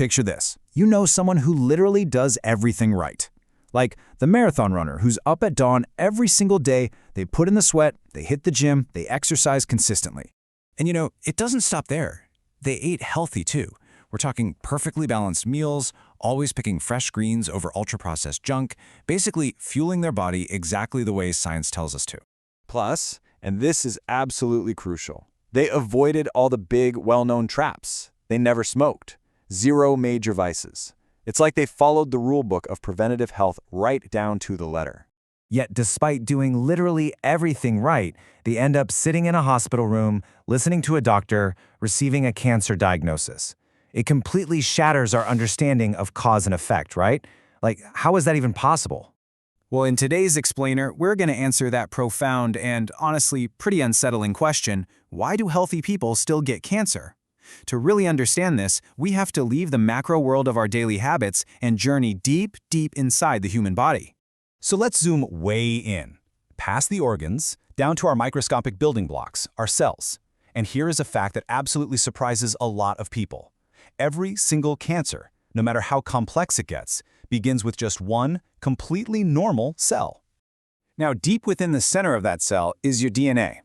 Picture this. You know someone who literally does everything right. Like the marathon runner who's up at dawn every single day, they put in the sweat, they hit the gym, they exercise consistently. And it doesn't stop there. They ate healthy too. We're talking perfectly balanced meals, always picking fresh greens over ultra-processed junk, basically fueling their body exactly the way science tells us to. Plus, and this is absolutely crucial, they avoided all the big, well-known traps. They never smoked. 0 major vices. It's like they followed the rule book of preventative health right down to the letter. Yet despite doing literally everything right, they end up sitting in a hospital room, listening to a doctor, receiving a cancer diagnosis. It completely shatters our understanding of cause and effect, right? Like, how is that even possible? Well, in today's Explainer, we're going to answer that profound and honestly pretty unsettling question: why do healthy people still get cancer? To really understand this, we have to leave the macro world of our daily habits and journey deep, deep inside the human body. So let's zoom way in, past the organs, down to our microscopic building blocks, our cells. And here is a fact that absolutely surprises a lot of people. Every single cancer, no matter how complex it gets, begins with just one completely normal cell. Now, deep within the center of that cell is your DNA.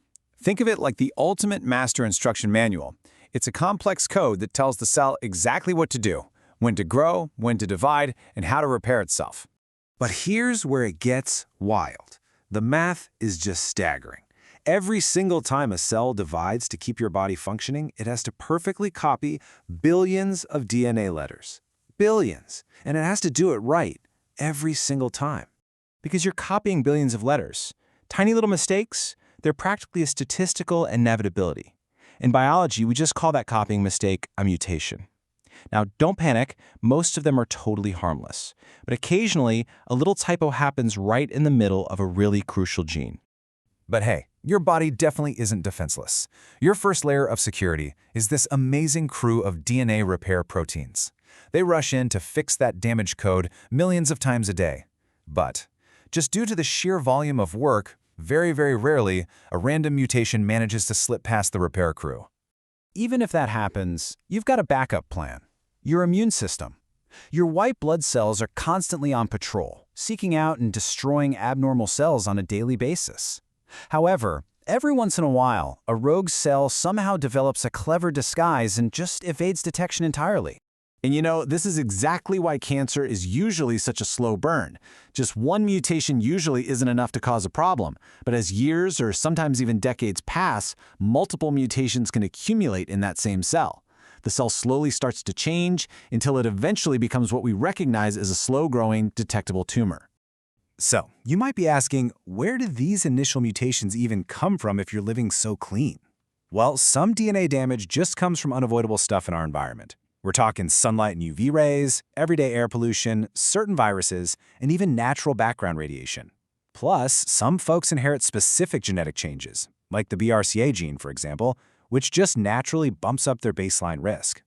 Think of it like the ultimate master instruction manual. It's a complex code that tells the cell exactly what to do, when to grow, when to divide, and how to repair itself. But here's where it gets wild. The math is just staggering. Every single time a cell divides to keep your body functioning, it has to perfectly copy billions of DNA letters. Billions. And it has to do it right every single time. Because you're copying billions of letters. Tiny little mistakes, they're practically a statistical inevitability. In biology, we just call that copying mistake a mutation. Now, don't panic, most of them are totally harmless. But occasionally, a little typo happens right in the middle of a really crucial gene. But hey, your body definitely isn't defenseless. Your first layer of security is this amazing crew of DNA repair proteins. They rush in to fix that damaged code millions of times a day. But just due to the sheer volume of work, very, very rarely, a random mutation manages to slip past the repair crew. Even if that happens, you've got a backup plan. Your immune system. Your white blood cells are constantly on patrol, seeking out and destroying abnormal cells on a daily basis. However, every once in a while, a rogue cell somehow develops a clever disguise and just evades detection entirely. And this is exactly why cancer is usually such a slow burn. Just one mutation usually isn't enough to cause a problem, but as years or sometimes even decades pass, multiple mutations can accumulate in that same cell. The cell slowly starts to change until it eventually becomes what we recognize as a slow-growing, detectable tumor. So, you might be asking, where did these initial mutations even come from if you're living so clean? Well, some DNA damage just comes from unavoidable stuff in our environment. We're talking sunlight and UV rays, everyday air pollution, certain viruses, and even natural background radiation. Plus, some folks inherit specific genetic changes, like the BRCA gene, for example, which just naturally bumps up their baseline risk.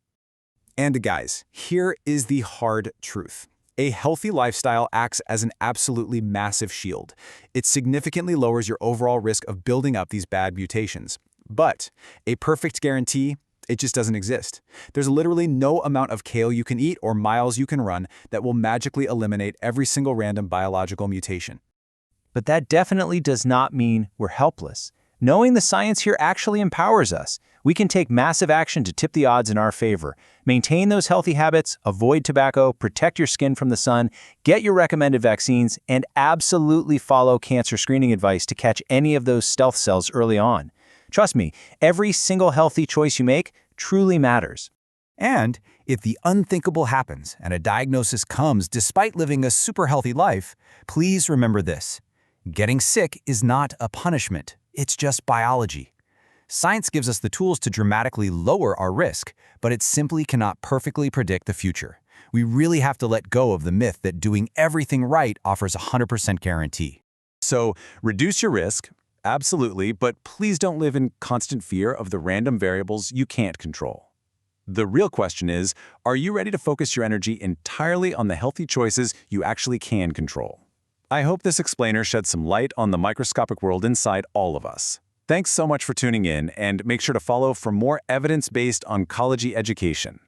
And guys, here is the hard truth. A healthy lifestyle acts as an absolutely massive shield. It significantly lowers your overall risk of building up these bad mutations. But a perfect guarantee, it just doesn't exist. There's literally no amount of kale you can eat or miles you can run that will magically eliminate every single random biological mutation. But that definitely does not mean we're helpless. Knowing the science here actually empowers us. We can take massive action to tip the odds in our favor. Maintain those healthy habits, avoid tobacco, protect your skin from the sun, get your recommended vaccines, and absolutely follow cancer screening advice to catch any of those stealth cells early on. Trust me, every single healthy choice you make truly matters. And if the unthinkable happens and a diagnosis comes despite living a super healthy life, please remember this. Getting sick is not a punishment. It's just biology. Science gives us the tools to dramatically lower our risk, but it simply cannot perfectly predict the future. We really have to let go of the myth that doing everything right offers a 100% guarantee. So, reduce your risk, absolutely, but please don't live in constant fear of the random variables you can't control. The real question is, are you ready to focus your energy entirely on the healthy choices you actually can control? I hope this explainer sheds some light on the microscopic world inside all of us. Thanks so much for tuning in, and make sure to follow for more evidence-based oncology education.